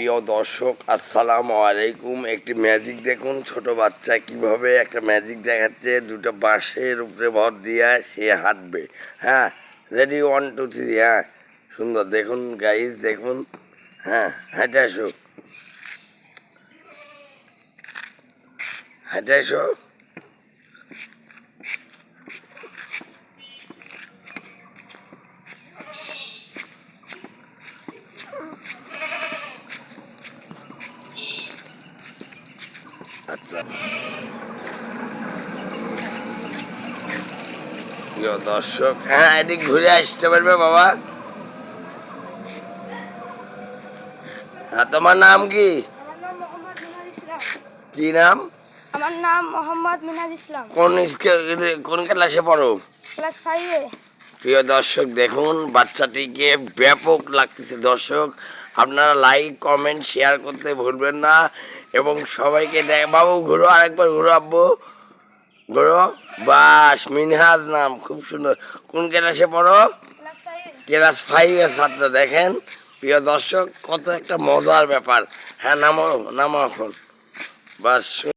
প্রিয় দর্শক আসসালামু আলাইকুম। একটি ম্যাজিক দেখুন, ছোট বাচ্চা কিভাবে একটা ম্যাজিক দেখাচ্ছে। দুটো বাঁশের উপরে ভর দিয়ে সে হাঁটবে। হ্যাঁ, রেডি 1 2 3। হ্যাঁ, সুন্দর দেখুন গাইজ, দেখুন। হ্যাঁ, হেঁটে আসো, হেঁটে আসো। আচ্ছা প্রিয় দর্শক, হ্যাঁ এদিক ঘুরে আসতে পারবে বাবা। হ্যাঁ, তোমার নাম কি? কি নাম? আমার নাম মোহাম্মদ মিনাজ ইসলাম। কোন ক্লাসে পড়ো? ক্লাস 5-এ। প্রিয় দর্শক দেখুন, বাচ্চাটিকে ব্যাপক লাগতেছে। দর্শক আপনারা লাইক কমেন্ট শেয়ার করতে ভুলবেন না এবং সবাইকে বাবু ঘুরো, আরেকবার ঘুরো আব্বু, ঘুরো। বাস মিনহাজ নাম, খুব সুন্দর। কোন ক্লাসে পড়ো? ক্লাস 5-এর ছাত্র। দেখেন প্রিয় দর্শক, কত একটা মজার ব্যাপার। হ্যাঁ, নামো নামো এখন। বাস।